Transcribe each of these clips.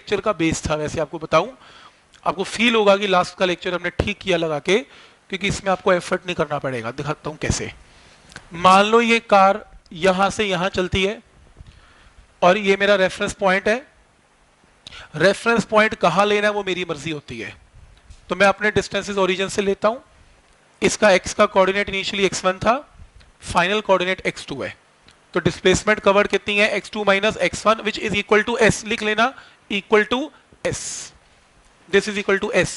Lecture का base था। वैसे आपको बताऊं, आपको फील होगा कि लास्ट का लेक्चर हमने ठीक किया लगा के, क्योंकि इसमें आपको एफर्ट नहीं करना पड़ेगा। दिखाता हूं कैसे। मान लो ये कार यहां से यहां चलती है और ये मेरा रेफरेंस पॉइंट है। रेफरेंस पॉइंट कहां लेना है वो मेरी मर्जी होती है। तो मैं अपने डिस्टेंसेस ओरिजिन से लेता हूं। इसका x का कोऑर्डिनेट इनिशियली x1 था, फाइनल कोऑर्डिनेट x2 है। तो डिस्प्लेसमेंट कवर्ड कितनी है, x2 minus x1 which is equal to s। लिख लेना, equal to s। This is equal to s।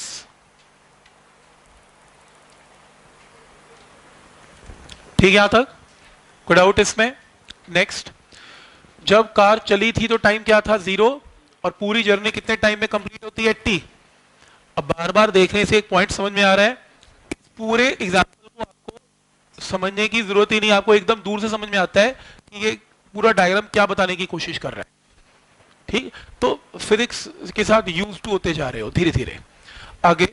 ठीक है यहां तक? कोई डाउट इसमें? नेक्स्ट, जब कार चली थी तो टाइम क्या था, 0, और पूरी जर्नी कितने टाइम में कंप्लीट होती है, t। अब बार बार देखने से एक पॉइंट समझ में आ रहा है, पूरे एग्जाम्पल को आपको समझने की जरूरत ही नहीं, आपको एकदम दूर से समझ में आता है कि ये पूरा डायग्राम क्या बताने की कोशिश कर रहा है। ठीक, तो फिजिक्स के साथ यूज टू होते जा रहे हो धीरे धीरे आगे।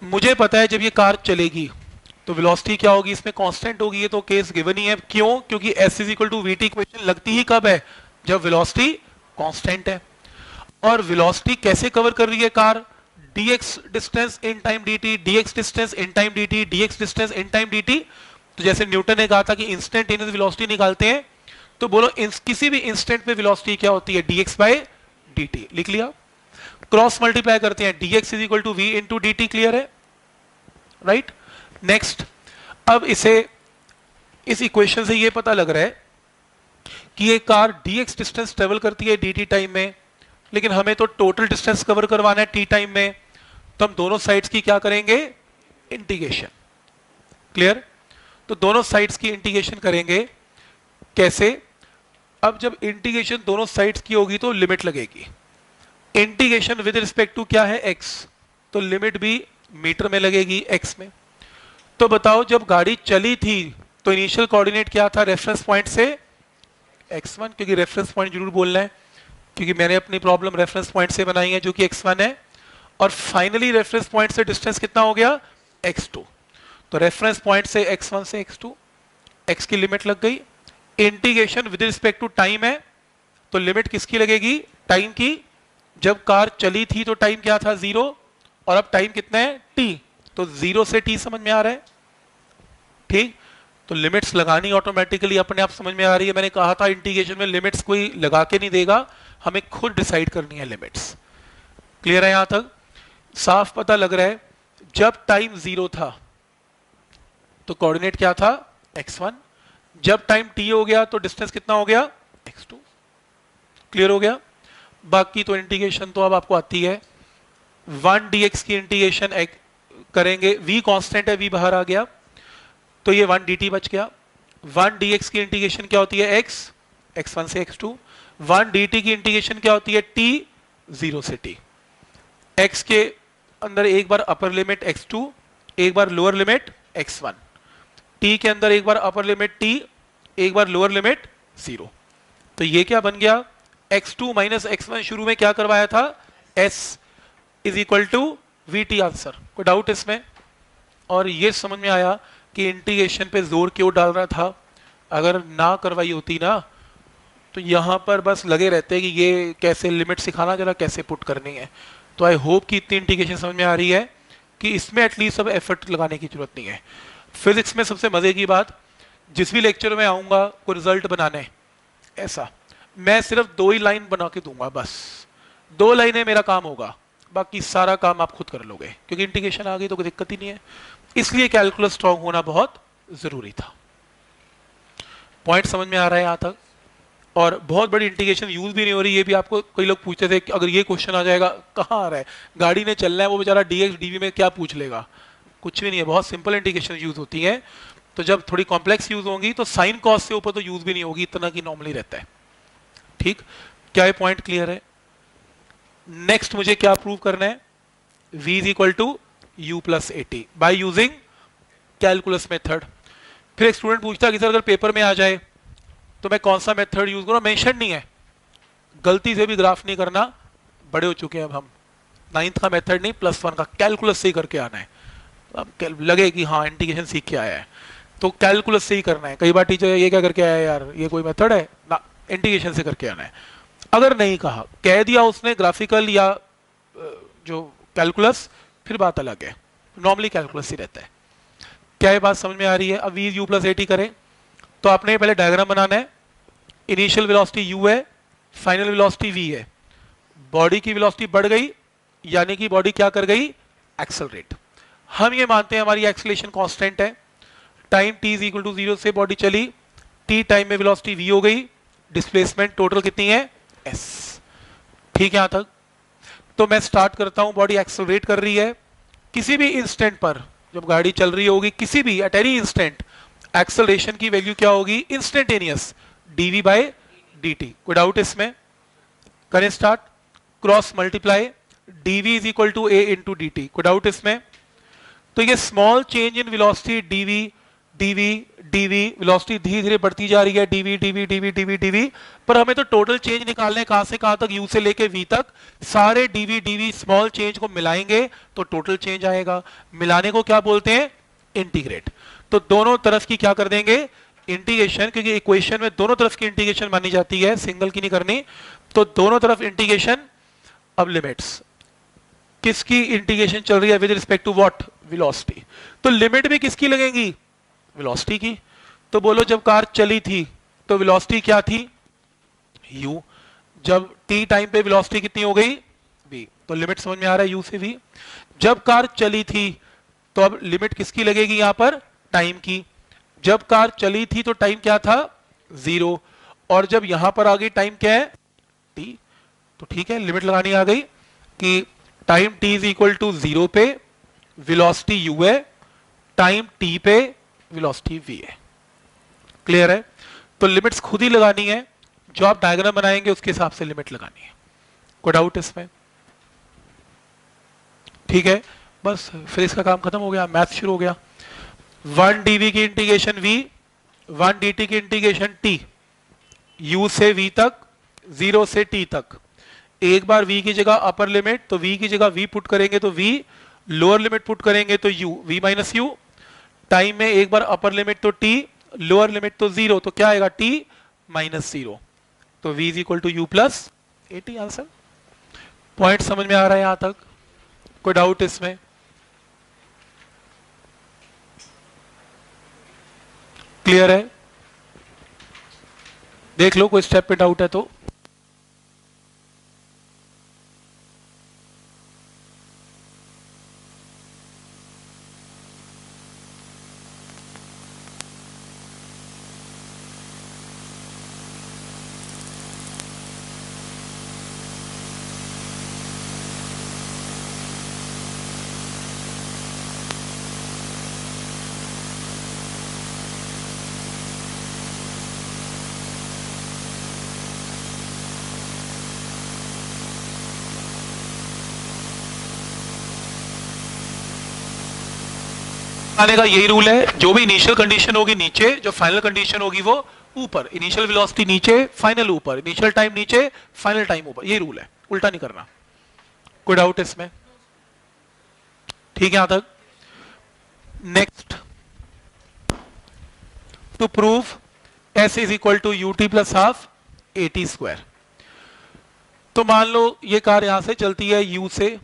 मुझे पता है जब ये कार चलेगी तो वेलोसिटी क्या होगी, इसमें कांस्टेंट होगी, ये तो केस गिवन ही है। क्यों? क्योंकि s is equal to v t equation लगती ही कब है, जब वेलोसिटी कांस्टेंट है। और वेलोसिटी कैसे कवर कर रही है car, dx distance in time dt, dx distance in time dt, dx distance in time dt। तो जैसे न्यूटन ने कहा था कि इंस्टेंटेनियस वेलोसिटी निकालते हैं, तो बोलो किसी भी इंस्टेंट पे वेलोसिटी क्या होती है, dx बाय dt। लिख लिया। क्रॉस मल्टीप्लाई करते हैं, dx is equal to v into dt। Clear है? राइट। नेक्स्ट, अब इस इक्वेशन से ये पता लग रहा है कि ये कार dx डिस्टेंस ट्रेवल करती है dt टाइम में, लेकिन हमें तो टोटल डिस्टेंस कवर करवाना है t टाइम में। तो हम दोनों साइड्स की क्या करेंगे, इंटीग्रेशन। क्लियर? तो दोनों साइड्स की इंटीग्रेशन करेंगे। कैसे? अब जब इंटीग्रेशन दोनों साइड्स की होगी तो लिमिट लगेगी। इंटीग्रेशन विद रिस्पेक्ट टू क्या है, x, तो लिमिट भी मीटर में लगेगी, x में। तो बताओ जब गाड़ी चली थी तो इनिशियल कोऑर्डिनेट क्या था, रेफरेंस पॉइंट से x1, क्योंकि रेफरेंस पॉइंट जरूर बोलना है, क्योंकि मैंने अपनी प्रॉब्लम रेफरेंस पॉइंट से बनाई है जो कि x1 है। और फाइनली रेफरेंस पॉइंट से डिस्टेंस कितना हो गया, x2। तो रेफरेंस पॉइंट से x1 से x2, x की लिमिट लग गई। Integration with respect to time है, तो लिमिट किसकी लगेगी, टाइम की। जब कार चली थी तो टाइम क्या था, 0, और अब टाइम कितना है, t। तो 0 से t समझ में आ रहा है? ठीक, तो लिमिट्स लगानी ऑटोमेटिकली अपने आप समझ में आ रही है। मैंने कहा था इंटीग्रेशन में लिमिट्स कोई लगा के नहीं देगा, हमें खुद डिसाइड करनी है लिमिट्स। क्लियर है यहां तक? साफ पता लग रहा है, जब टाइम 0 था तो कोऑर्डिनेट क्या था, x1। जब टाइम t हो गया तो डिस्टेंस कितना हो गया, x2। क्लियर हो गया? बाकी तो इंटीग्रेशन तो अब आपको आती है। 1 dx की इंटीग्रेशन करेंगे, v कांस्टेंट है, v बाहर आ गया, तो ये 1 dt बच गया। 1 dx की इंटीग्रेशन क्या होती है, x, x1 से x2। 1 dt की इंटीग्रेशन क्या होती है, t, 0 से t। x के अंदर एक बार अपर लिमिट x2, एक बार लोअर लिमिट x1। t के अंदर एक बार अपर लिमिट t, एक बार लोअर लिमिट 0। तो ये क्या बन गया, x2 माइनस x1 शुरू में क्या करवाया था, s is equal to vt answer. कोई डाउट इसमें? और ये समझ में आया कि इंटीग्रेशन पे जोर क्यों डाल रहा था। अगर ना करवाई होती ना तो यहां पर बस लगे रहते कि ये कैसे लिमिट सिखाना, जरा कैसे पुट करनी है। तो आई होप कि इतनी इंटीग्रेशन समझ में आ रही है कि इसमें एटलीस्ट अब एफर्ट लगाने की जरूरत नहीं है। फिजिक्स में सबसे मजे की बात, जिस भी लेक्चर में आऊंगा कोई रिजल्ट बनाने, ऐसा मैं सिर्फ 2 ही लाइन बना के दूंगा, बस 2 लाइनें मेरा काम होगा, बाकी सारा काम आप खुद कर लोगे, क्योंकि इंटीग्रेशन आ गई तो कोई दिक्कत ही नहीं है। इसलिए कैलकुलस स्ट्रांग होना बहुत जरूरी था। पॉइंट समझ में आ रहा है यहां तक? और बहुत बड़ी इंटीग्रेशन यूज भी नहीं हो रही। ये भी आपको कई लोग पूछते थे कि अगर ये क्वेश्चन आ जाएगा, कहाँ आ रहा है, गाड़ी ने चलना है, वो बेचारा dx dv में क्या पूछ लेगा। कुछ भी नहीं है, बहुत सिंपल इंटीग्रेशन यूज होती है। तो जब थोड़ी कॉम्प्लेक्स यूज होंगी तो साइन कॉस से ऊपर तो यूज भी नहीं होगी, इतना की नॉर्मली रहता है। ठीक, क्या ये पॉइंट क्लियर है? नेक्स्ट मुझे क्या प्रूव करना है, v is equal to u plus at by using calculus method. फिर एक स्टूडेंट पूछता है कि सर अगर पेपर में आ जाए तो मैं कौन सा मेथड यूज करूं, मेंशन नहीं है। गलती से भी ग्राफ नहीं करना, बड़े हो चुके हैं अब हम। 9th का मेथड नहीं, +1 का कैलकुलस से ही करके आना है। अब लगे कि हाँ इंटीग्रेशन सीख के आया है तो कैलकुलस से ही करना है। कई बार टीचर ये क्या करके आया यार, ये कोई मेथड है ना, इंटीग्रेशन से करके आना है। अगर नहीं कहा, कह दिया उसने ग्राफिकल या जो कैलकुलस, फिर बात अलग है, नॉर्मली कैलकुलस ही रहता है। क्या ये बात समझ में आ रही है? अब वी यू प्लस एटी करें तो आपने पहले डायग्राम बनाना है। इनिशियल वेलोसिटी यू है, फाइनल वेलोसिटी वी है, बॉडी की वेलोसिटी बढ़ गई यानी कि बॉडी क्या कर गई? एक्सेलरेट। हम ये मानते हैं हमारी एक्सेलरेशन कांस्टेंट है, time t is equal to 0 से बॉडी चली, t टाइम में वेलोसिटी v हो गई, डिस्प्लेसमेंट टोटल कितनी है? s। ठीक है यहां तक? तो मैं स्टार्ट करता हूं, बॉडी एक्सेलरेट कर रही है, किसी भी इंस्टेंट पर जब गाड़ी चल रही होगी, किसी भी एट एनी इंस्टेंट एक्सेलरेशन की वैल्यू क्या होगी? Instantaneous dv by dt। कोई डाउट इसमें? करें start. Cross multiply dv is equal to a into dt। कोई डाउट इसमें? तो ये small change in velocity dv dv dv, velocity धीरे धीरे बढ़ती जा रही है dv dv dv dv dv, पर हमें तो टोटल चेंज निकालना है, कहां से कहां तक? u से लेके v तक। सारे dv dv स्मॉल चेंज को मिलाएंगे तो टोटल चेंज आएगा। मिलाने को क्या बोलते हैं? इंटीग्रेट। तो दोनों तरफ की क्या कर देंगे? इंटीग्रेशन, क्योंकि इक्वेशन में दोनों तरफ की इंटीग्रेशन मानी जाती है, सिंगल की नहीं करनी। तो दोनों तरफ इंटीग्रेशन। अब लिमिट्स, किसकी इंटीग्रेशन चल रही है? With respect to what? Velocity. तो लिमिट भी किसकी लगेगी? वेलोसिटी की। तो बोलो जब कार चली थी तो वेलोसिटी क्या थी? u। जब t टाइम पे वेलोसिटी कितनी हो गई? v। तो लिमिट समझ में आ रहा है, u से v। जब कार चली थी तो अब लिमिट किसकी लगेगी यहां पर? टाइम की। जब कार चली थी तो टाइम क्या था? 0। और जब यहां पर आ गई टाइम क्या है? t। तो ठीक है, लिमिट लगानी आ गई कि time t is equal to 0 पे वेलोसिटी u है, टाइम t पे वेलोसिटी v है। क्लियर है? तो लिमिट्स खुद ही लगानी है, जो आप डायग्राम बनाएंगे उसके हिसाब से लिमिट लगानी है। कोई डाउट इसमें? ठीक है, बस फिर इसका काम खत्म हो गया, मैथ शुरू हो गया। 1 dv की इंटीग्रेशन v, 1 dt की इंटीग्रेशन t, u से v तक, 0 से t तक। एक बार v की जगह अपर लिमिट, तो v की जगह v पुट करेंगे तो v, लोअर लिमिट पुट करेंगे तो u, v minus u। Time में एक बार अपर लिमिट तो t, लोअर लिमिट तो 0, तो क्या आएगा? t minus 0। तो v is equal to u plus 80। Answer. Point समझ में आ रहा है यहां तक? कोई डाउट इसमें? क्लियर है? देख लो कोई स्टेप पे डाउट है तो। आने का यही रूल है, जो भी इनिशियल कंडीशन होगी नीचे, जो फाइनल कंडीशन होगी वो ऊपर। इनिशियल वेलोसिटी नीचे, फाइनल ऊपर। इनिशियल टाइम नीचे, फाइनल टाइम ऊपर। ये रूल है, उल्टा नहीं करना। कोई डाउट इसमें? ठीक है यहां तक? Next, to prove s is equal to u t plus half a t square. तो मान लो ये कार यहां से चलती है u से,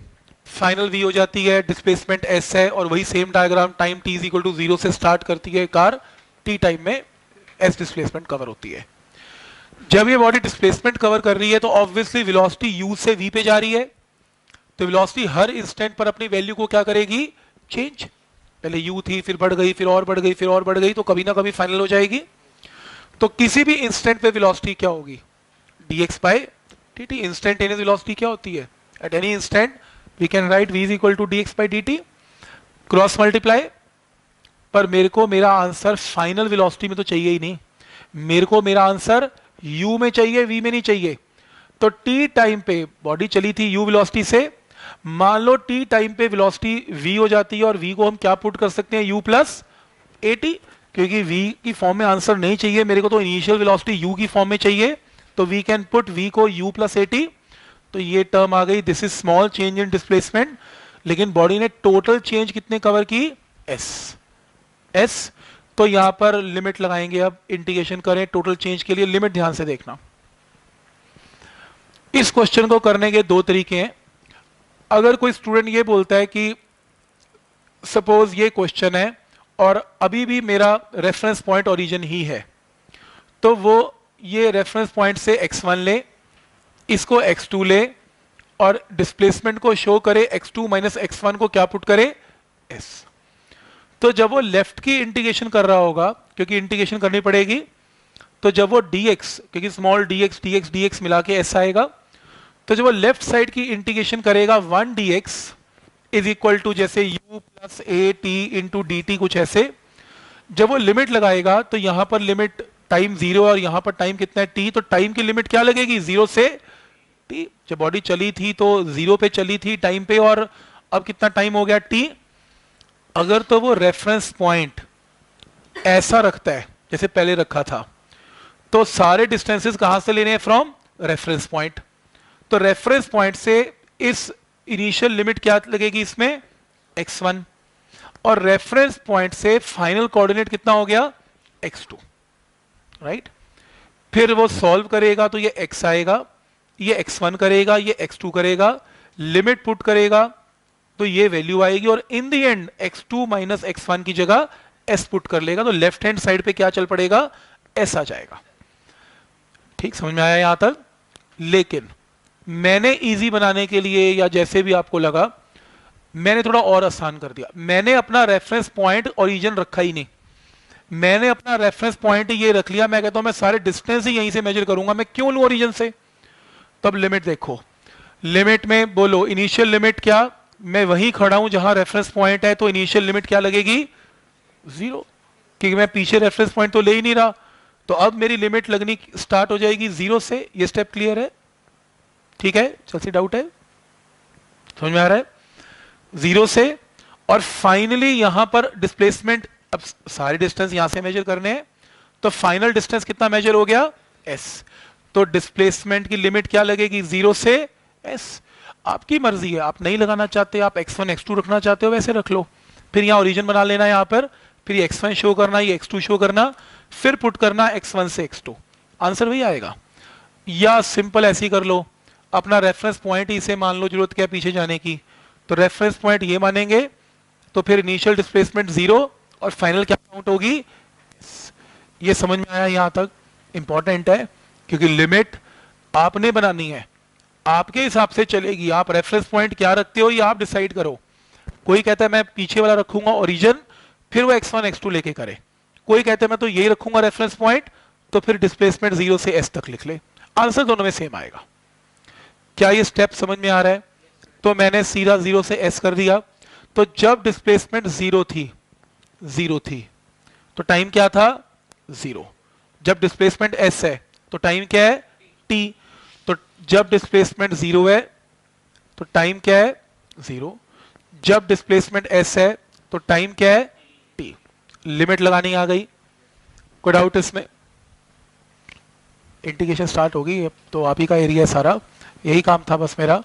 फाइनल v हो जाती है, डिस्प्लेसमेंट s है, और वही same diagram time t is equal to 0 से स्टार्ट करती है कार, t टाइम में s डिस्प्लेसमेंट कवर होती है। जब ये बॉडी डिस्प्लेसमेंट कवर कर रही है तो ऑब्वियसली वेलोसिटी u से v पे जा रही है, तो वेलोसिटी हर इंस्टेंट पर अपनी वैल्यू को क्या करेगी? चेंज। पहले u थी, फिर बढ़ गई, फिर और बढ़ गई, फिर और बढ़ गई, तो कभी ना कभी फाइनल हो जाएगी। तो किसी भी इंस्टेंट पे वेलोसिटी क्या होगी? dx by dt। Instantaneous velocity क्या होती है? At any instant we can write v is equal to dx by dt, cross multiply. पर मेरे को मेरा आंसर फाइनल वेलोसिटी में तो चाहिए ही नहीं, मेरे को मेरा आंसर u में चाहिए, v में नहीं चाहिए। तो t टाइम पे बॉडी चली थी u वेलोसिटी से, मान लो t टाइम पे वेलोसिटी v हो जाती है, और v को हम क्या पुट कर सकते हैं? u प्लस 80, क्योंकि v की फॉर्म में आंसर नहीं चाहिए मेरे को, तो इनिशियल वेलोसिटी u की फॉर्म में चाहिए, तो वी कैन पुट v को u प्लस 80। तो ये टर्म आ गई, this is small change in displacement, लेकिन बॉडी ने टोटल चेंज कितने कवर की? s। तो यहां पर लिमिट लगाएंगे, अब इंटीग्रेशन करें टोटल चेंज के लिए। लिमिट ध्यान से देखना, इस क्वेश्चन को करने के दो तरीके हैं। अगर कोई स्टूडेंट ये बोलता है कि सपोज ये क्वेश्चन है और अभी भी मेरा रेफरेंस पॉइंट ओरिजिन ही है, तो वो ये रेफरेंस पॉइंट से x1 ले, इसको x2 ले और डिस्प्लेसमेंट को शो करे x2 माइनस x1 को क्या पुट करे s। तो जब वो लेफ्ट की इंटीग्रेशन कर रहा होगा, क्योंकि इंटीग्रेशन करनी पड़ेगी, तो जब वो dx, क्योंकि स्मॉल dx dx dx मिला के s आएगा, तो जब वो लेफ्ट साइड की इंटीग्रेशन करेगा 1 dx इज इक्वल टू जैसे u plus A T into D T, कुछ ऐसे। जब वो लिमिट लगाएगा तो यहां पर लिमिट टाइम 0 और यहां पर टाइम कितना है t, तो टाइम की लिमिट क्या लगेगी 0 से t। जब बॉडी चली थी तो 0 पे चली थी टाइम पे, और अब कितना टाइम हो गया t। अगर तो वो रेफरेंस पॉइंट ऐसा रखता है जैसे पहले रखा था, तो सारे डिस्टेंसेस कहां से लेने हैं, फ्रॉम रेफरेंस पॉइंट। तो रेफरेंस पॉइंट से इस इनिशियल लिमिट क्या लगेगी इसमें x1, और रेफरेंस पॉइंट से फाइनल कोऑर्डिनेट कितना हो गया x2, राइट। फिर वो सॉल्व करेगा तो ये x आएगा, ये x1 करेगा, ये x2 करेगा, लिमिट पुट करेगा तो ये वैल्यू आएगी, और in the end x2 minus x1 की जगह s पुट कर लेगा, तो लेफ्ट हैंड साइड पे क्या चल पड़ेगा s आ जाएगा। ठीक समझ में आया यहां तक। लेकिन मैंने इजी बनाने के लिए या जैसे भी आपको लगा, मैंने थोड़ा और आसान कर दिया। मैंने अपना रेफरेंस पॉइंट ओरिजिन रखा ही नहीं, मैंने अपना रेफरेंस पॉइंट ये रख लिया। मैं कहता हूं मैं सारे डिस्टेंस ही यहीं से मेजर करूंगा, मैं क्यों लूं ओरिजिन से। तब लिमिट देखो, लिमिट में बोलो इनिशियल लिमिट क्या, मैं वहीं खड़ा हूं जहां रेफरेंस पॉइंट है, तो इनिशियल लिमिट क्या लगेगी 0, क्योंकि मैं पीछे रेफरेंस पॉइंट तो ले ही नहीं रहा। तो अब मेरी लिमिट लगनी स्टार्ट हो जाएगी 0 से। ये स्टेप क्लियर है, ठीक है। चल सी डाउट है, समझ में आ रहा है, 0 से। और फाइनली यहां पर डिस्प्लेसमेंट, अब सारे डिस्टेंस यहां से मेजर करने हैं, तो फाइनल डिस्टेंस कितना मेजर हो गया s। तो डिस्प्लेसमेंट की लिमिट क्या लगेगी 0 से s। आपकी मर्जी है, आप नहीं लगाना चाहते, आप x1 x2 रखना चाहते हो वैसे रख लो। फिर यहां ओरिजिन बना लेना, यहां पर फिर ये x1 शो करना, ये x2 शो करना, फिर पुट करना x1 से x2, आंसर वही आएगा। या सिंपल ऐसे ही कर लो, अपना रेफरेंस पॉइंट इसे मान लो, जरूरत क्या पीछे जाने की, तो रेफरेंस पॉइंट ये मानेंगे, तो फिर इनिशियल डिस्प्लेसमेंट 0 और फाइनल क्या काउंट होगी। ये समझ में आया यहां तक, इंपॉर्टेंट है, क्योंकि लिमिट आपने बनानी है, आपके हिसाब से चलेगी। आप रेफरेंस पॉइंट क्या रखते हो ये आप डिसाइड करो। कोई कहता है मैं पीछे वाला रखूंगा ओरिजिन, फिर वो x1 x2 लेके करे। कोई कहता है मैं तो यही रखूंगा रेफरेंस पॉइंट, तो फिर डिस्प्लेसमेंट 0 से s तक लिख ले, आंसर दोनों में सेम आएगा। क्या ये स्टेप समझ में आ रहा है। तो मैंने सीधा 0 से s कर दिया। तो जब डिस्प्लेसमेंट 0 थी तो टाइम क्या था 0। जब डिस्प्लेसमेंट s है तो टाइम क्या है t। तो जब डिस्प्लेसमेंट 0 है तो टाइम क्या है 0। जब डिस्प्लेसमेंट s है तो टाइम क्या है t। लिमिट लगानी आ गई, कोई डाउट इसमें। इंटीग्रेशन स्टार्ट होगी, तो आप ही का एरिया है सारा, यही काम था बस मेरा।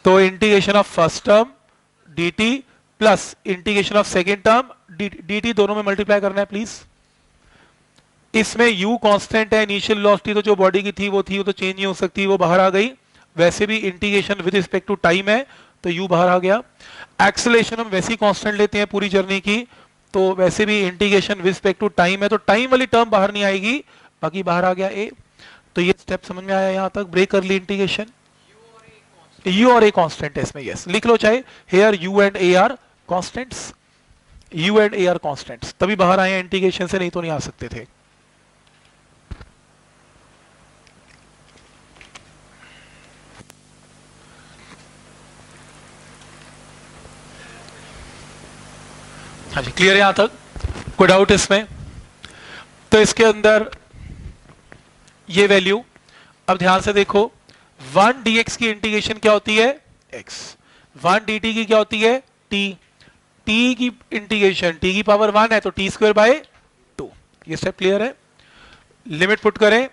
तो integration of first term dt plus integration of second term dt, दोनों में मल्टीप्लाई करना है प्लीज। इसमें u कांस्टेंट है, इनिशियल वेलोसिटी तो जो बॉडी की थी वो तो चेंज नहीं हो सकती, वो बाहर आ गई। वैसे भी integration with respect to time है तो u बाहर आ गया। एक्सेलरेशन हम वैसे ही कांस्टेंट लेते हैं पूरी जर्नी की, तो वैसे भी integration with respect to time है, तो टाइम वाली टर्म बाहर नहीं आएगी, बाकी बाहर आ गया a। तो ये स्टेप समझ में आया यहां तक, ब्रेक कर ली इंटीग्रेशन। u और a कांस्टेंट है इसमें, यस लिख लो चाहे, here u and a are constants, u and a are constants, तभी बाहर आए इंटीग्रेशन से, नहीं तो नहीं आ सकते थे। हाँ जी क्लियर है यहां तक, कोई डाउट इसमें। तो इसके अंदर ये वैल्यू, अब ध्यान से देखो, 1 dx की इंटीग्रेशन क्या होती है x, 1 dt की क्या होती है t, t की इंटीग्रेशन t की पावर 1 है तो t स्क्वायर बाय 2। ये स्टेप क्लियर है। लिमिट पुट करें,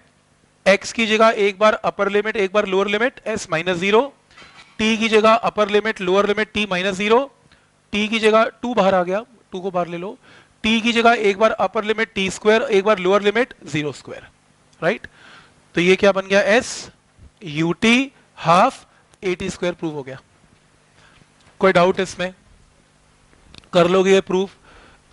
x की जगह एक बार अपर लिमिट एक बार lower limit s minus 0, t की जगह upper limit lower limit t minus 0, t की जगह 2 बाहर आ गया, 2 को बाहर ले लो, t की जगह एक बार अपर लिमिट t स्क्वायर एक बार लोअर लिमिट 0 स्क्वायर, राइट। तो ये क्या बन गया s ut half a t square prove हो गया। कोई डाउट इसमें? कर लोगे ये प्रूफ?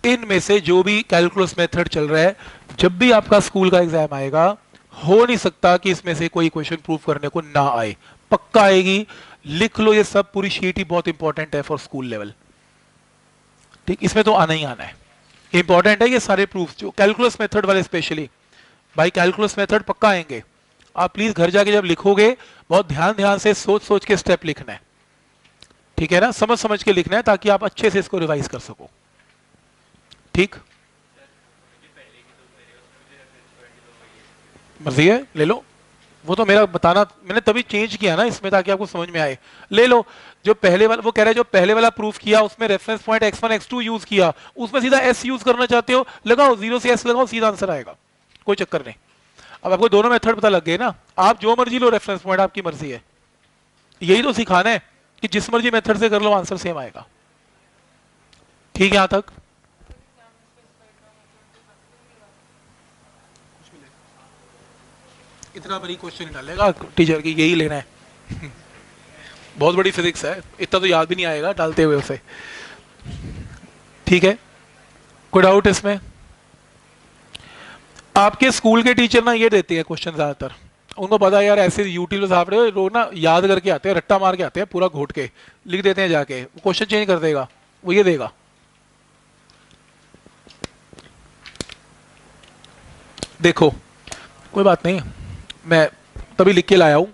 इनमें से जो भी कैलकुलस मेथड चल रहा है, जब भी आपका स्कूल का एग्जाम आएगा, हो नहीं सकता कि इसमें से कोई क्वेश्चन प्रूफ करने को ना आए, पक्का आएगी। लिख लो ये सब, पूरी शीट ही बहुत इंपॉर्टेंट है फॉर स्कूल लेवल। ठीक, इसमें तो आना ही आना है, इंपॉर्टेंट है ये सारे प्रूफ जो कैलकुलस मेथड वाले, स्पेशली भाई कैलकुलस मेथड पक्का आएंगे। आप प्लीज घर जाके जब लिखोगे, बहुत ध्यान ध्यान से सोच सोच के स्टेप लिखना है, ठीक है ना, समझ समझ के लिखना है ताकि आप अच्छे से इसको रिवाइज कर सको। ठीक, मर्जी है, ले लो। वो तो मेरा बताना, मैंने तभी चेंज किया ना इसमें ताकि आपको समझ में आए। ले लो। जो पहले वाला, वो कह रहे हैं जो पहले वाला प्रूफ किया उसमें reference point x1 x2 use किया, उसमें सीधा s यूज करना चाहते हो, लगाओ 0 से s लगाओ, सीधा आंसर आएगा, कोई चक्कर नहीं। अब आपको दोनों मेथड पता लग गए ना, आप जो मर्जी लो रेफरेंस पॉइंट, आपकी मर्जी है। यही तो सिखाना है कि जिस मर्जी मेथड से कर लो आंसर सेम आएगा। ठीक है यहां तक? इतना बड़ी क्वेश्चन डालेगा टीचर की, यही लेना है। बहुत बड़ी फिजिक्स है, इतना तो याद भी नहीं आएगा डालते हुए उसे। ठीक है, कोई डाउट इसमें? आपके स्कूल के टीचर ना ये देते हैं क्वेश्चन ज्यादातर, उनको पता है यार ऐसे यूट्यूब साहब लोग ना याद करके आते हैं, रट्टा मार के आते हैं, पूरा घोट के लिख देते हैं जाके, क्वेश्चन चेंज कर देगा, वो ये देगा। देखो कोई बात नहीं, मैं तभी लिख के लाया हूं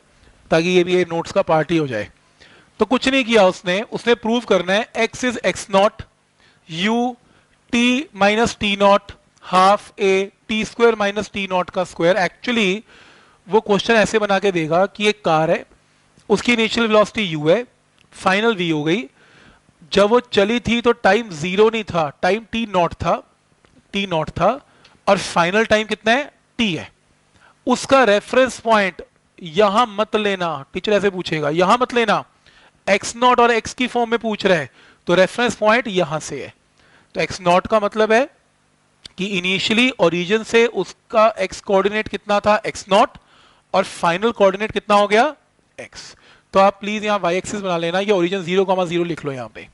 ताकि ये भी ये नोट्स का पार्ट ही हो जाए। तो कुछ नहीं किया उसने, उसने प्रूव करना है x is x not u t minus t not half a t square minus t not का स्क्वायर। एक्चुअली वो क्वेश्चन ऐसे बना के देगा कि एक कार है, उसकी इनिशियल वेलोसिटी u है, फाइनल v हो गई, जब वो चली थी तो टाइम 0 नहीं था, टाइम t नॉट था, t नॉट था, और फाइनल टाइम कितना है, t है। उसका रेफरेंस पॉइंट यहां मत लेना, टीचर ऐसे पूछेगा, यहां मत लेना, x नॉट और x की फॉर्म में पूछ रहे हैं, तो रेफरेंस पॉइंट यहां से है। तो x नॉट का मतलब है कि इनिशियली ओरिजिन से उसका x कोऑर्डिनेट कितना था, x नॉट, और फाइनल कोऑर्डिनेट कितना हो गया, x। तो आप प्लीज यहां y एक्सिस बना लेना, ये ओरिजिन 0,0 लिख लो यहां पे,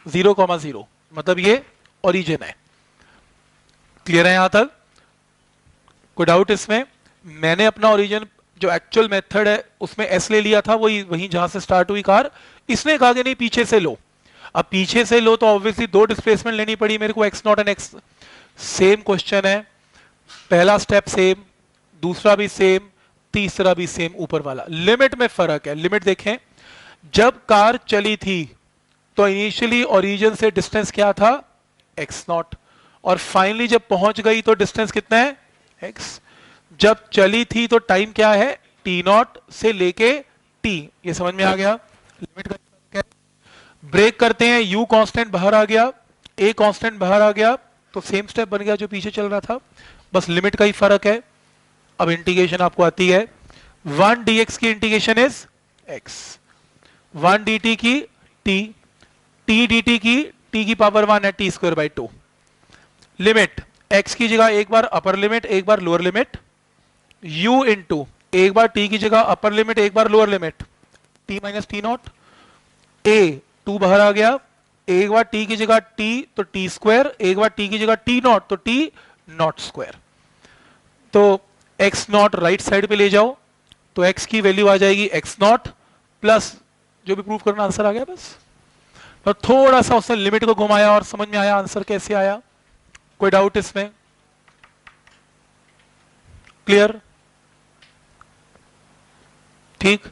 0,0 मतलब ये ओरिजिन है। क्लियर है यहां तक? कोई डाउट इसमें? मैंने अपना ओरिजिन जो एक्चुअल मेथड है उसमें s ले लिया था, वही वहीं जहां से स्टार्ट हुई कार, इसने कहा कि नहीं पीछे से लो। अब पीछे से लो तो ऑब्वियसली दो डिस्प्लेसमेंट लेनी पड़ी मेरे को, x not and x। Same question है, पहला स्टेप सेम, दूसरा भी सेम, तीसरा भी सेम, ऊपर वाला। लिमिट में फर्क है, लिमिट देखें, जब कार चली थी तो इनिशियली ओरिजिन से डिस्टेंस क्या था, x नॉट, और फाइनली जब पहुंच गई तो डिस्टेंस कितना है, x। जब चली थी तो टाइम क्या है, टी नॉट से लेके टी, ये समझ में आ गया? लिमिट का ब्रेक करते हैं, u कांस्टेंट बाहर आ गया, a कांस्टेंट बाहर आ गया, तो सेम स्टेप बन गया जो पीछे चल रहा था, बस लिमिट का ही फर्क है। अब इंटीग्रेशन आपको आती है, 1 dx की इंटीग्रेशन इज x, 1 dt की t, t dt की t की पावर 1 है, t square by 2। Limit x की जगह एक बार अपर लिमिट एक बार लोअर लिमिट, u इंटू एक बार t की जगह अपर लिमिट एक बार lower limit, t minus t not, a 2 बाहर आ गया, एक बार t की जगह t तो t स्क्वायर, एक बार t की जगह t नॉट तो t नॉट स्क्वायर। तो x नॉट राइट साइड पे ले जाओ तो x की वैल्यू आ जाएगी x नॉट प्लस जो भी प्रूव करना, आंसर आ गया बस। तो थोड़ा सा उसने लिमिट को घुमाया और समझ में आया आंसर कैसे आया। कोई डाउट इसमें? क्लियर? ठीक,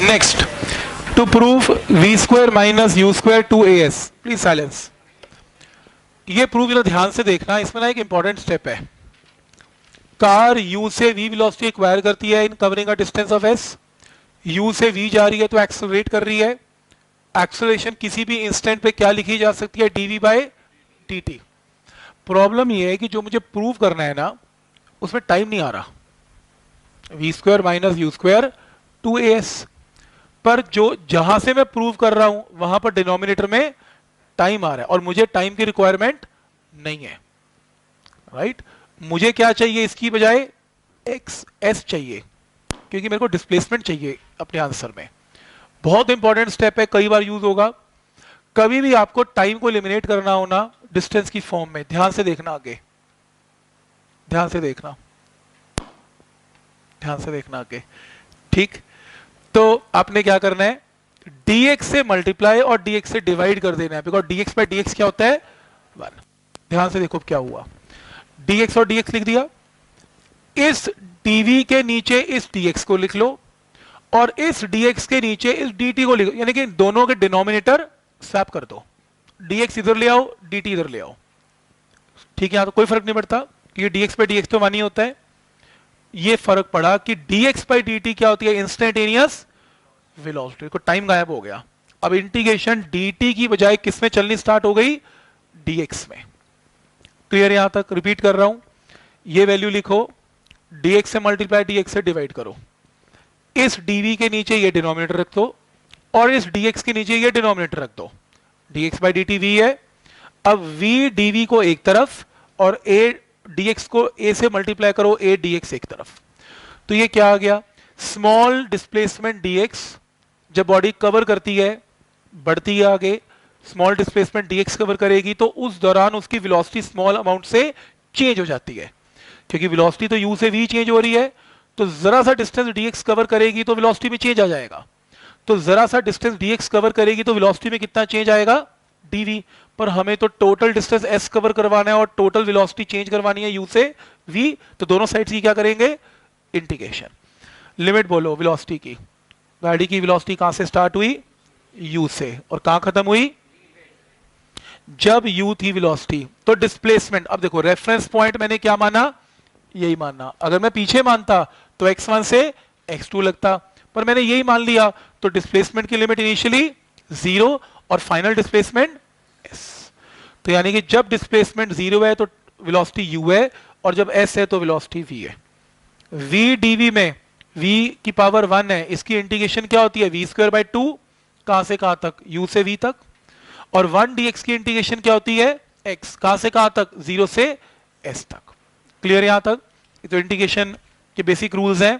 next, to prove v square minus u square two a s, please silence. ये प्रूफ जरा ध्यान से देखना, इसमें ना एक इंपॉर्टेंट स्टेप है। कार यू से वी वेलोसिटी एक्वायर करती है in covering a distance of s. U से वी जा रही है तो एक्सेलरेट कर रही है। एक्सेलरेशन किसी भी इंस्टेंट पे क्या लिखी जा सकती है, डीवी बाय dt। प्रॉब्लम ये है कि जो मुझे प्रूव करना है ना, उसमें टाइम नहीं आ रहा। V square minus u square two a s, पर जो जहां से मैं प्रूव कर रहा हूं वहां पर डिनोमिनेटर में टाइम आ रहा है और मुझे टाइम की रिक्वायरमेंट नहीं है, राइट। मुझे क्या चाहिए, इसकी बजाय एक्स एस चाहिए, क्योंकि मेरे को डिस्प्लेसमेंट चाहिए अपने आंसर में। बहुत इंपॉर्टेंट स्टेप है, कई बार यूज होगा। कभी भी आपको टाइम को एलिमिनेट करना हो ना डिस्टेंस की फॉर्म में, ध्यान से देखना, आगे ध्यान से देखना, ध्यान से देखना आगे, ठीक। तो आपने क्या करना है, dx से मल्टीप्लाई और dx से डिवाइड कर देना है, बिकॉज dx बाय dx क्या होता है, 1। ध्यान से देखो क्या हुआ, dx और dx लिख दिया, इस dv के नीचे इस dx को लिख लो और इस dx के नीचे इस dt को लिखो, यानी कि दोनों के डिनोमिनेटर स्वैप कर दो, dx इधर ले आओ, dt इधर ले आओ, ठीक है। यहां तो कोई फर्क नहीं पड़ता क्योंकि dx बाय dx तो 1 ही होता है। ये फर्क पड़ा कि dx बाय dt क्या होती है, इंस्टेंटेनियस वेलोसिटी, को टाइम गायब हो गया। अब इंटीग्रेशन dt की बजाय किस में चलनी स्टार्ट हो गई, dx में। क्लियर, यहां तक रिपीट कर रहा हूं, ये वैल्यू लिखो, dx से मल्टीप्लाई dx से डिवाइड करो, इस dv के नीचे ये डिनोमिनेटर रख दो और इस dx के नीचे ये डिनोमिनेटर रख दो, dx बाय dt v है। अब v dv को एक तरफ और a dx को a से मल्टीप्लाई करो, a dx एक तरफ, तो ये क्या आ गया, स्मॉल डिस्प्लेसमेंट dx जब बॉडी कवर करती है, बढ़ती है आगे, स्मॉल डिस्प्लेसमेंट dx कवर करेगी तो उस दौरान उसकी वेलोसिटी स्मॉल अमाउंट से चेंज हो जाती है, क्योंकि वेलोसिटी तो u से v चेंज हो रही है, तो जरा सा डिस्टेंस dx कवर करेगी तो वेलोसिटी में चेंज आ जाएगा, तो जरा सा डिस्टेंस dx कवर करेगी तो वेलोसिटी में कितना चेंज आएगा, dv। पर हमें तो टोटल डिस्टेंस s कवर करवाना है और टोटल वेलोसिटी चेंज करवानी है u से v, तो दोनों साइड्स की क्या करेंगे, इंटीग्रेशन। लिमिट बोलो वेलोसिटी की, गाड़ी की वेलोसिटी कहां से स्टार्ट हुई, u से, और कहां खत्म हुई, जब u थी वेलोसिटी, तो डिस्प्लेसमेंट। अब देखो रेफरेंस पॉइंट मैंने क्या माना, यही मानना, अगर मैं पीछे मानता तो x1 से x2 लगता, पर मैंने यही मान लिया, तो डिस्प्लेसमेंट की लिमिट इनिशियली 0 और फाइनल डिस्प्लेसमेंट s। तो यानी कि जब डिस्प्लेसमेंट 0 है तो वेलोसिटी u है और जब s है तो वेलोसिटी v है। v dv में v की पावर 1 है, इसकी इंटीग्रेशन क्या होती है, v स्क्वायर बाय 2, कहां से कहां तक, u से v तक, और 1 dx की इंटीग्रेशन क्या होती है, x, कहां से कहां तक, 0 से s तक। क्लियर यहां तक, तो इंटीग्रेशन के बेसिक रूल्स हैं।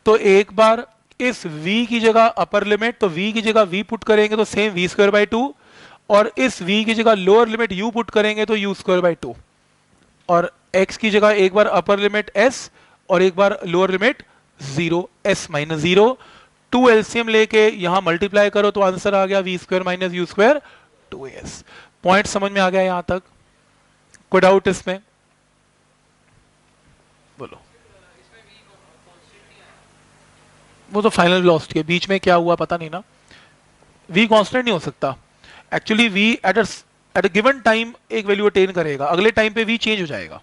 तो एक बार इस v की जगह अपर लिमिट, तो v की जगह v पुट करेंगे तो सेम v स्क्वायर बाय 2, और इस v की जगह लोअर लिमिट u पुट करेंगे तो u स्क्वायर बाय 2, और x की जगह एक बार अपर लिमिट s और एक बार lower limit 0, s minus 0, 2 LCM लेके यहां मल्टीप्लाई करो तो आंसर आ गया v square minus u square 2as। Point समझ में आ गया यहां तक, कोई डाउट इसमें, बोलो। वो तो फाइनल वेलोसिटी है, बीच में क्या हुआ पता नहीं ना, v कांस्टेंट नहीं हो सकता actually, v at a given time एक वैल्यू अटेन करेगा, अगले टाइम पे v चेंज हो जाएगा।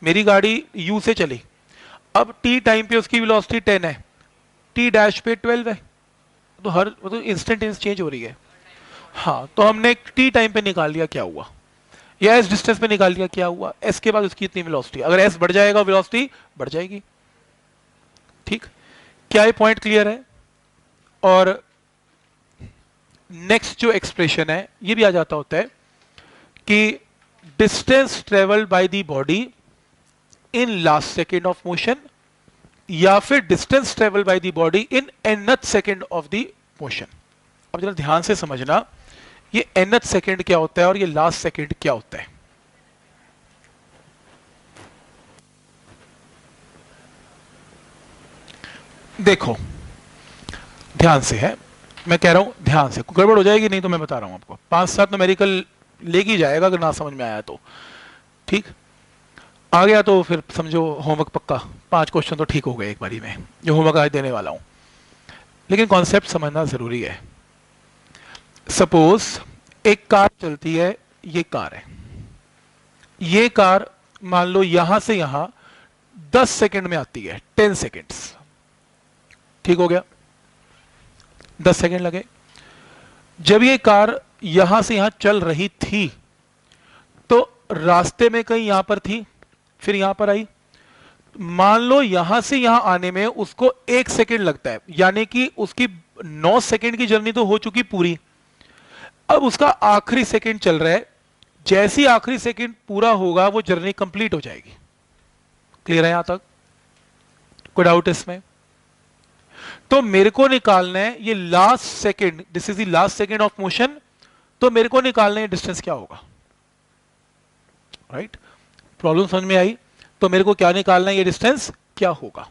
मेरी गाड़ी u से चली, अब t टाइम पे उसकी वेलोसिटी 10 है, t डैश पे 12 है, तो हर तो इंस्टेंटेनियस चेंज हो रही है। हाँ, तो हमने t टाइम पे निकाल लिया क्या हुआ, या s डिस्टेंस पे निकाल लिया क्या हुआ, s के बाद उसकी इतनी वेलोसिटी, अगर s बढ़ जाएगा वेलोसिटी बढ़ जाएगी, ठीक। क्या ये पॉइंट क्लियर है। और नेक्स्ट जो एक्सप्रेशन है ये भी आ जाता होता है कि distance travelled by the body in last second of motion, या फिर distance travel by the body in nth second of the motion. अब जरा ध्यान से समझना, ये nth सेकेंड क्या होता है और ये लास्ट सेकेंड क्या होता है। देखो ध्यान से है, मैं कह रहा हूं ध्यान से, गड़बड़ हो जाएगी नहीं तो मैं बता रहा हूं आपको, 5-7 न्यूमेरिकल लेके जाएगा अगर ना समझ में आया तो, ठीक। आ गया तो फिर समझो होमवर्क पक्का, 5 क्वेश्चन तो ठीक हो गए एक बारी में, जो होमवर्क आज देने वाला हूं। लेकिन कॉन्सेप्ट समझना जरूरी है। सपोज एक कार चलती है, ये कार है, ये कार मान लो यहां से यहां 10 सेकंड में आती है, 10 सेकंड्स, ठीक हो गया, 10 सेकंड लगे। जब ये कार यहां से यहां चल रही थी तो रास्ते में कहीं यहां पर थी, फिर यहां पर आई, मान लो यहां से यहां आने में उसको 1 सेकंड लगता है, यानी कि उसकी 9 सेकंड की जर्नी तो हो चुकी पूरी। अब उसका आखिरी सेकंड चल रहा है, जैसे ही आखिरी सेकंड पूरा होगा वो जर्नी कंप्लीट हो जाएगी। क्लियर है यहां तक? कोई डाउट इसमें? तो मेरे को निकालना है ये last second, this is the last second of motion, तो मेरे को निकालना है डिस्टेंस क्या होगा। राइट? प्रॉब्लम समझ में आई? तो मेरे को क्या निकालना है, ये डिस्टेंस क्या होगा।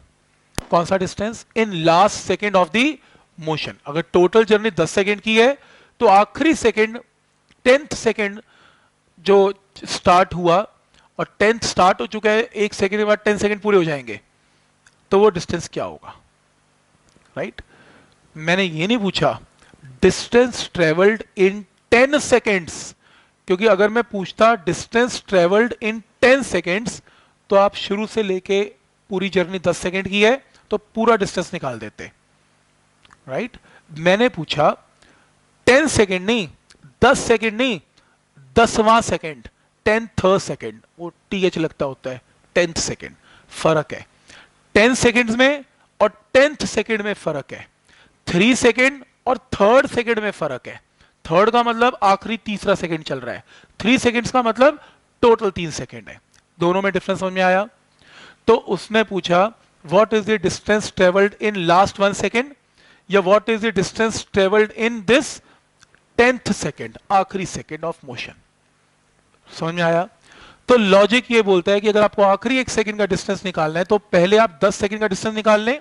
कौन सा distance? In last second of the motion. अगर टोटल जर्नी 10 सेकंड की है तो आखिरी सेकंड 10th सेकंड जो स्टार्ट हुआ, और 10th स्टार्ट हो चुका है, 1 सेकंड के बाद 10 सेकंड पूरे हो जाएंगे, तो वो डिस्टेंस क्या होगा। राइट? मैंने ये नहीं पूछा डिस्टेंस ट्रेवल्ड इन 10 सेकेंड्स, क्योंकि अगर मैं पूछता डिस्टेंस ट्रेवल्ड इन 10 सेकेंड्स तो आप शुरू से लेके पूरी जर्नी 10 सेकेंड की है तो पूरा डिस्टेंस निकाल देते। राइट? मैंने पूछा 10 सेकेंड नहीं, 10 सेकेंड नहीं, 10वां सेकेंड, 10th सेकेंड, वो टीएच लगता होता है, 10th सेकेंड, फर्क है 10 सेकेंड्स में और 10th सेकेंड में फर्क है। 3 सेकेंड और 3rd सेकेंड में फर्क है। 3rd का मतलब आखिरी तीसरा सेकेंड चल रहा है, 3 सेकेंड्स का मतलब टोटल 3 सेकेंड है। दोनों में डिफरेंस समझ में आया? तो उसने पूछा what is the distance travelled in last 1 second, या what is the distance travelled in this 10th second, आखिरी सेकेंड ऑफ मोशन। समझ में आया? तो लॉजिक ये बोलता है कि अगर आपको आखिरी 1 सेकेंड का डिस्टेंस निकालना है तो पहले आप 10 सेकेंड का डिस्टेंस निकाल लें,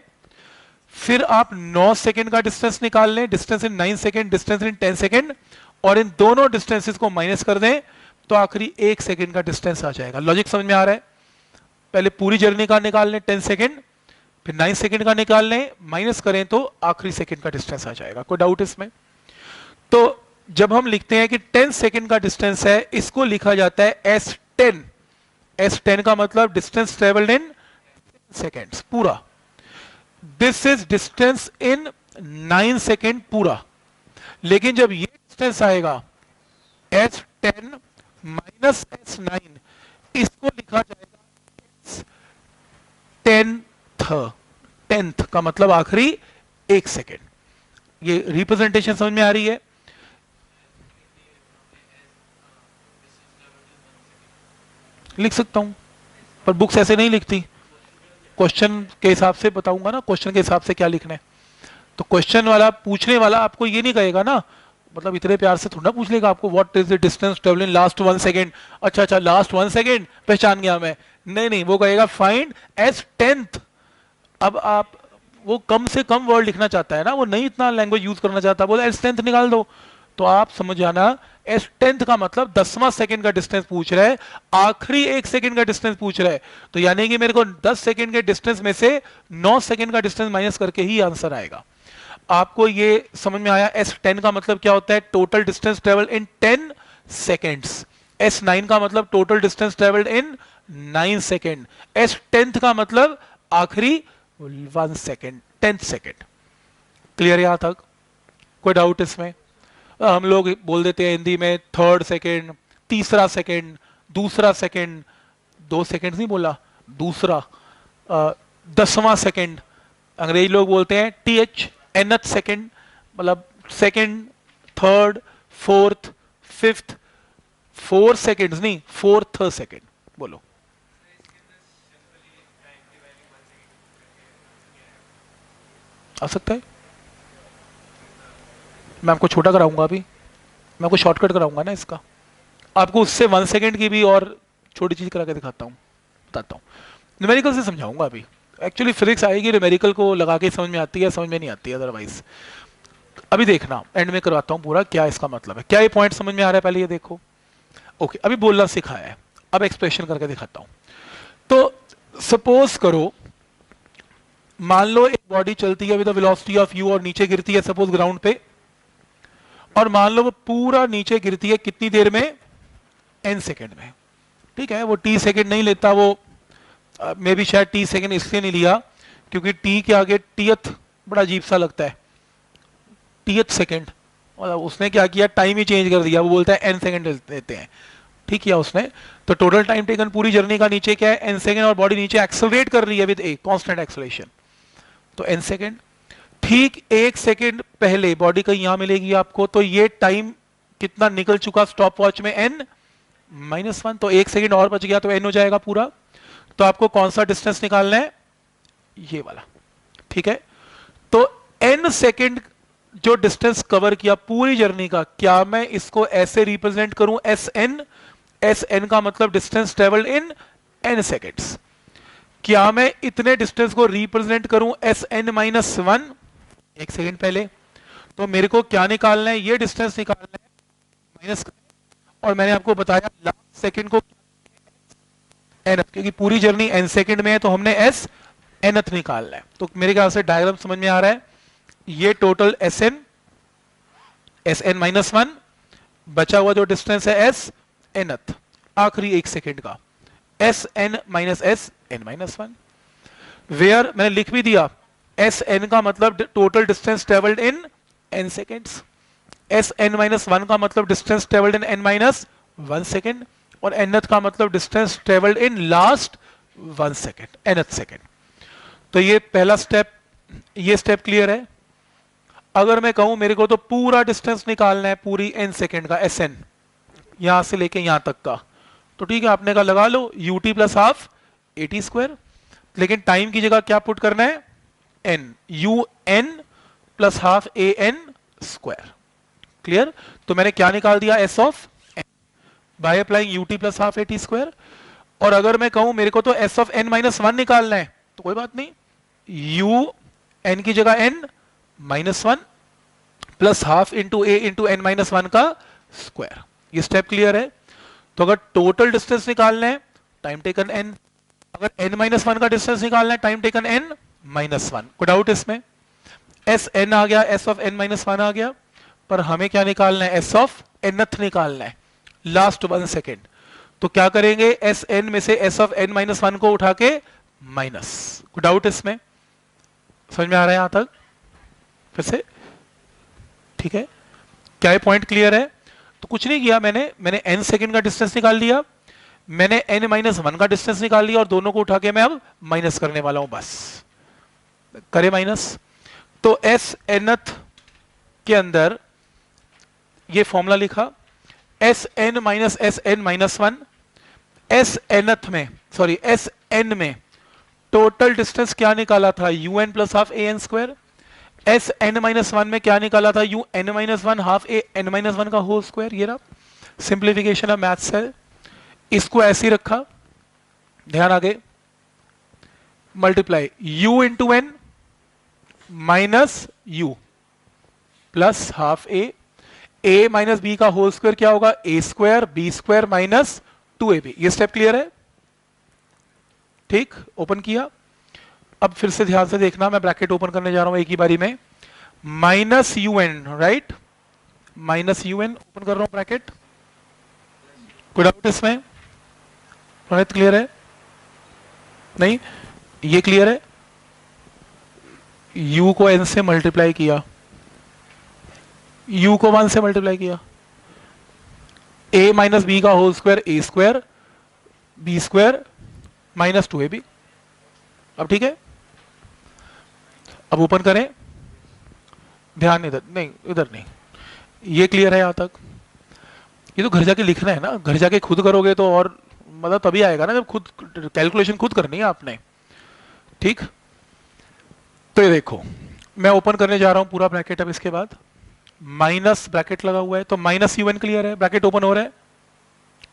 फिर आप 9 सेकेंड का डिस्टेंस निकाल लें, distance in 9 second, distance in 10 second, और इन दोनों डिस्टेंसेस को माइनस कर दें तो आखिरी 1 सेकेंड का डिस्टेंस आ जाएगा। लॉजिक समझ में आ रहा है? पहले पूरी जर्नी का निकाल लें 10 सेकेंड, फिर 9 सेकेंड का निकाल लें, माइनस करें तो आखिरी सेकेंड का डिस्टेंस आ जाएगा। कोई डाउट इसमें? तो जब हम लिखते हैं कि 10 सेकेंड का डिस्टेंस है, इसको लिखा जाता है S10। S10 का मतलब डिस्टेंस ट्रेवल्ड इन सेकेंड्स पूरा। This is distance in 9 second पूरा। लेकिन जब ये डिस्टेंस आएगा S10 माइनस S9, इसको लिखा जाएगा 10th का मतलब आखिरी 1 सेकेंड। ये रिप्रेजेंटेशन समझ में आ रही है? लिख सकता हूं, पर बुक्स ऐसे नहीं लिखती। क्वेश्चन के हिसाब से बताऊंगा ना, क्वेश्चन के हिसाब से क्या लिखना है। तो क्वेश्चन वाला, पूछने वाला आपको ये नहीं कहेगा ना, मतलब इतने प्यार से थोड़ा पूछ लेगा आपको what is the distance travel in last 1 second. अच्छा लास्ट 1 सेकेंड पहचान गया मैं, नहीं, वो कहेगा फाइंड S10th। अब आप, वो कम से कम वर्ड लिखना चाहता है ना, वो नहीं इतना लैंग्वेज यूज करना चाहता, बोला S10th निकाल दो। तो आप समझ जाना S10th का मतलब 10वां सेकेंड का डिस्टेंस पूछ रहा है, आखिरी 1 सेकेंड का डिस्टेंस पूछ रहा है। तो यानी कि मेरे को 10 सेकेंड के डिस्टेंस में से 9 सेकेंड का डिस्टेंस माइनस करके ही आंसर आएगा। आपको ये समझ में आया? S10 का मतलब क्या होता है? Total distance travel in 10 seconds. S9 का मतलब टोटल डिस्टेंस ट्रेवल्ड इन 9 सेकेंड। S10th का मतलब आखिरी 1 सेकेंड, 10th सेकेंड। क्लियर यहां तक? कोई डाउट इसमें? हम लोग बोल देते हैं हिंदी में 3rd सेकेंड, तीसरा सेकेंड, दूसरा सेकेंड, 2 सेकेंड नहीं बोला, दूसरा, 10वां सेकेंड। अंग्रेजी लोग बोलते हैं TH, nth सेकेंड, मतलब second, 3rd, 4th, 5th, 4 seconds नहीं, 4th सेकेंड बोलो। आ सकता है? मैं आपको छोटा कराऊंगा अभी, मैं आपको शॉर्टकट कराऊंगा ना इसका, आपको उससे 1 सेकेंड की भी और छोटी चीज करा के दिखाता हूँ, बताता हूँ। न्यूमेरिकल से समझाऊंगा अभी। एक्चुअली फिजिक्स आएगी, न्यूमेरिकल को लगा के समझ में आती है, समझ में नहीं आती है अदरवाइज। अभी देखना, एंड में करवाता हूँ पूरा क्या इसका मतलब है। क्या ये पॉइंट समझ में आ रहा है? पहले ये देखो। ओके, अभी बोलना सिखाया है, अब एक्सप्रेशन करके दिखाता हूँ। तो सपोज करो मान लो एक बॉडी चलती है विद वेलोसिटी ऑफ u और नीचे गिरती है सपोज ग्राउंड पे, और मान लो वो पूरा नीचे गिरती है कितनी देर में, n सेकेंड में। ठीक है, वो t सेकेंड नहीं लेता, वो मे भी शायद t सेकेंड इसलिए नहीं लिया क्योंकि t के आगे टीथ बड़ा अजीब सा लगता है, टीथ सेकेंड, मतलब उसने क्या किया, टाइम ही चेंज कर दिया, वो बोलता है n सेकेंड लेते हैं। ठीक किया उसने। तो टोटल टाइम टेकन पूरी जर्नी का नीचे क्या है, n सेकेंड, और बॉडी नीचे एक्सेलरेट कर रही है विद a कांस्टेंट एक्सेलरेशन, तो n सेकेंड। ठीक 1 सेकेंड पहले बॉडी कहीं यहां मिलेगी आपको, तो ये टाइम कितना निकल चुका स्टॉप वॉच में, n-1, तो 1 सेकेंड और बच गया तो n हो जाएगा पूरा। तो आपको कौन सा डिस्टेंस निकालना है, ये वाला। ठीक है, तो n सेकेंड जो डिस्टेंस कवर किया पूरी जर्नी का, क्या मैं इसको ऐसे रिप्रेजेंट करूं, Sn का मतलब डिस्टेंस ट्रेवल्ड इन n सेकेंड्स। क्या मैं इतने डिस्टेंस को रिप्रेजेंट करूं Sn-1 1 सेकेंड पहले, तो मेरे को क्या निकालना है, ये डिस्टेंस निकालना है माइनस, और मैंने आपको बताया लास्ट सेकेंड को nth, क्योंकि पूरी जर्नी n सेकेंड में है तो हमने s nth निकालना है। तो मेरे ख्याल से डायग्राम समझ में आ रहा है। ये टोटल Sn-1, बचा हुआ जो डिस्टेंस है s nth, आखिरी 1 सेकेंड का Sn-Sn-1, वेयर मैंने लिख भी दिया, Sn का मतलब टोटल डिस्टेंस ट्रेवल्ड इन n सेकेंड्स, Sn-1 का मतलब डिस्टेंस ट्रेवल्ड इन n-1 सेकेंड, और nth का मतलब distance travelled in last 1 second, nth second. तो ये पहला स्टेप, ये स्टेप क्लियर है। अगर मैं कहूं मेरे को तो पूरा डिस्टेंस निकालना है पूरी n सेकेंड का, Sn यहां से लेके यहां तक का, तो ठीक है, आपने कहा लगा लो ut plus half at square, लेकिन टाइम की जगह क्या पुट करना है, n, un plus half an square. Clear, तो मैंने क्या निकाल दिया, s of n by applying ut plus half at square. और अगर मैं कहूं मेरे को तो s ऑफ n-1 निकालना है, तो कोई बात नहीं, u n की जगह n-1 plus half into a into n-1 का स्क्वायर। ये स्टेप क्लियर है। तो अगर टोटल डिस्टेंस निकालना है, टाइम टेकन n, अगर n-1 का डिस्टेंस निकालना है, टाइम टेकन n-1। कोई डाउट इसमें, Sn आ गया, s ऑफ n-1 आ गया, पर हमें क्या निकालना है, s ऑफ nth निकालना है, लास्ट 1 सेकेंड। तो क्या करेंगे, Sn में से s ऑफ n-1 को उठा के माइनस। कोई डाउट इसमें, समझ में आ रहा है यहां तक फिर से, ठीक है, क्या ये पॉइंट क्लियर है। तो कुछ नहीं किया मैंने n सेकेंड का डिस्टेंस निकाल लिया, मैंने n-1 का डिस्टेंस निकाल लिया, और दोनों को उठा के मैं अब माइनस करने वाला हूं, बस करे माइनस। तो Snth के अंदर ये फॉर्मूला लिखा, Sn माइनस Sn-1, Snth में, सॉरी Sn में टोटल डिस्टेंस क्या निकाला था, un plus half an square. Sn-1 में क्या निकाला था, un-1 हाफ an-1 का होल स्क्वायर। ये रहा सिंप्लीफिकेशन ऑफ मैथ्स है, इसको ऐसे ही रखा, ध्यान आगे, multiply u into n minus u plus half a minus b का होल स्क्वायर क्या होगा, a square b square minus 2ab। ये स्टेप क्लियर है, ठीक, ओपन किया। अब फिर से ध्यान से देखना, मैं ब्रैकेट ओपन करने जा रहा हूं एक ही बारी में, minus un, right, minus un open कर रहा हूं ब्रैकेट। कोई डाउट इसमें, प्रणित क्लियर है, नहीं, ये क्लियर है। u को n से मल्टीप्लाई किया, u को 1 से मल्टीप्लाई किया, a माइनस बी का whole square a square b square minus 2ab। अब ठीक है, अब ओपन करें, ध्यान इधर नहीं, इधर नहीं, ये क्लियर है यहां तक। ये तो घर जाके लिखना है ना, घर जाके खुद करोगे तो और मतलब तभी आएगा ना जब खुद कैलकुलेशन खुद करनी है आपने, ठीक। तो ये देखो, मैं ओपन करने जा रहा हूं पूरा ब्रैकेट। अब इसके बाद माइनस ब्रैकेट लगा हुआ है, तो माइनस un क्लियर है, ब्रैकेट ओपन हो रहा है,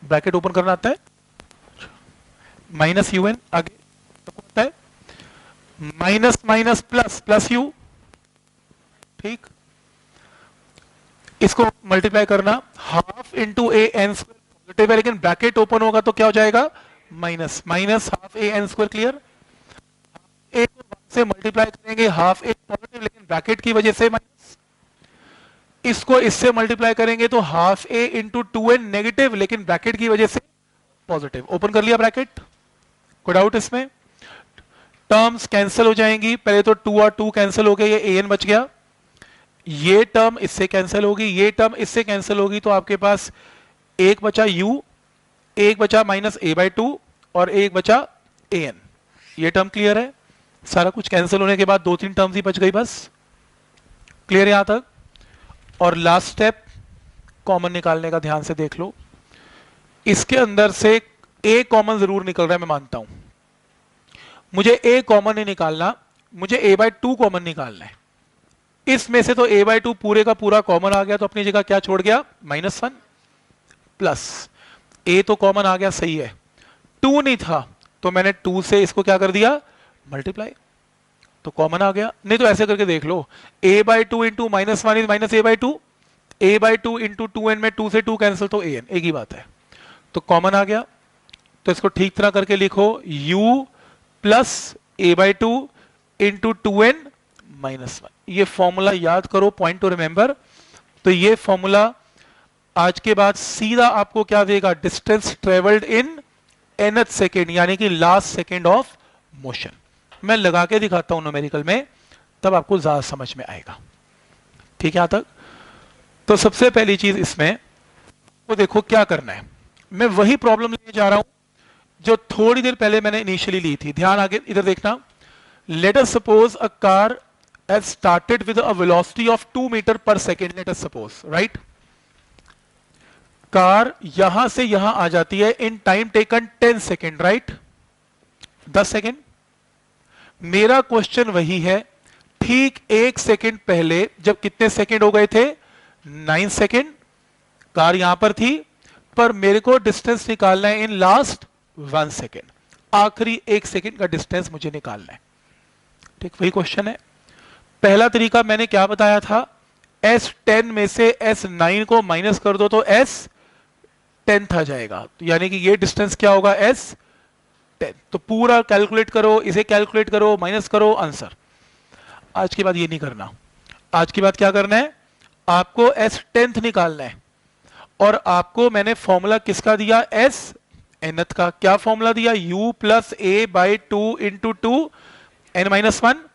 ब्रैकेट ओपन करना आता है, माइनस un आगे तो होता है minus minus plus plus u, ठीक, इसको मल्टीप्लाई करना, half into A N square positive है, लेकिन ब्रैकेट ओपन होगा तो क्या हो जाएगा, minus minus half A N square. Clear, ए को 1 से मल्टीप्लाई करेंगे हाफ ए पॉजिटिव लेकिन ब्रैकेट की वजह से माइनस, इसको इससे मल्टीप्लाई करेंगे तो हाफ ए इंटू 2n नेगेटिव लेकिन ब्रैकेट की वजह से पॉजिटिव। ओपन कर लिया ब्रैकेट, कोई डाउट इसमें? टर्म्स कैंसिल हो जाएंगी, पहले तो 2 और 2 कैंसिल हो गए, ये an बच गया, ये टर्म इससे कैंसिल होगी, ये टर्म इससे कैंसिल होगी, तो आपके पास एक बचा u, एक बचा माइनस a बाई 2 और एक बचा an। ये टर्म क्लियर है? सारा कुछ कैंसिल होने के बाद 2-3 टर्म्स ही बच गई बस। क्लियर है यहां तक? और लास्ट स्टेप कॉमन निकालने का, ध्यान से देख लो, इसके अंदर से a कॉमन जरूर निकल रहा है, मैं मानता हूं, मुझे a कॉमन नहीं निकालना, मुझे a बाई 2 कॉमन निकालना है। इसमें से तो a बाई 2 पूरे का पूरा कॉमन आ गया, तो अपनी जगह क्या छोड़ गया? -1 प्लस a तो कॉमन आ गया, सही है, 2 नहीं था तो मैंने 2 से इसको क्या कर दिया? मल्टीप्लाई, तो कॉमन आ गया। नहीं तो ऐसे करके देख लो, a by 2 into -1 is minus a by 2, a by 2 into 2n में 2 से 2 कैंसिल तो an, एक ही बात है, तो कॉमन आ गया। तो इसको ठीक तरह करके लिखो, u plus a by 2 into 2n -1। ये फॉर्मूला याद करो, पॉइंट टू रिमेंबर। तो ये फॉर्मूला आज के बाद सीधा आपको क्या देगा? डिस्टेंस ट्रेवल्ड इन nth सेकेंड, यानी कि लास्ट सेकेंड ऑफ मोशन। मैं लगा के दिखाता हूं न्यूमेरिकल में, तब आपको ज्यादा समझ में आएगा। ठीक है यहां तक? तो सबसे पहली चीज इसमें वो देखो क्या करना है, मैं वही प्रॉब्लम लेने जा रहा हूं जो थोड़ी देर पहले मैंने इनिशियली ली थी। ध्यान आगे इधर देखना। Let us suppose a car has started with a velocity of 2 meter per second, let us suppose, right? Car यहां से यहां आ जाती है in time taken 10 second, right? 10 second. मेरा क्वेश्चन वही है, ठीक 1 सेकेंड पहले जब कितने सेकेंड हो गए थे? 9 सेकेंड। कार यहां पर थी, पर मेरे को डिस्टेंस निकालना है इन लास्ट 1 सेकेंड, आखिरी 1 सेकेंड का डिस्टेंस मुझे निकालना है। ठीक, वही क्वेश्चन है। पहला तरीका मैंने क्या बताया था? S10 में से S9 को माइनस कर दो तो S10 आ जाएगा, तो यानी कि ये डिस्टेंस क्या होगा? S10। तो पूरा कैलकुलेट करो, इसे कैलकुलेट करो, माइनस करो, आंसर। आज के बाद ये नहीं करना, आज के बाद क्या करना है? आपको S10 निकालना है, और आपको मैंने फॉर्मूला किसका दिया? Snth का। क्या फॉर्मूला दिया? u plus a by 2 into 2 n-1।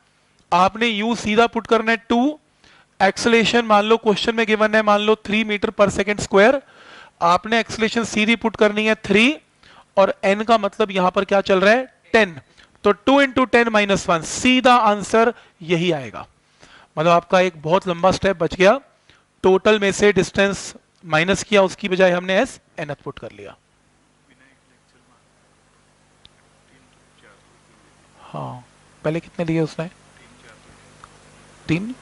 आपने u सीधा पुट करना है 2, एक्सेलेरेशन मान लो क्वेश्चन में गिवन है, मान लो 3 मीटर पर सेकेंड स्क्वायर, आपने एक्सेलेरेशन सीधी पुट करनी है 3, और n का मतलब यहां पर क्या चल रहा है? 10, तो 2 इंटू 10-1, सीधा आंसर यही आएगा। मतलब आपका एक बहुत लंबा स्टेप बच गया, टोटल में से डिस्टेंस माइनस किया, उसकी बजाय हमने nth पुट कर लिया। हाँ, पहले कितने दिए उसने? 3।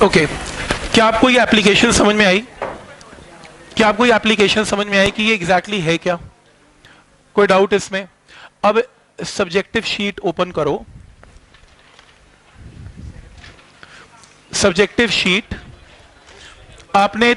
ओके, क्या आपको ये एप्लीकेशन समझ में आई? क्या आपको ये एप्लीकेशन समझ में आई कि ये एग्जैक्टली है क्या? कोई डाउट इसमें? अब सब्जेक्टिव शीट ओपन करो। सब्जेक्टिव शीट आपने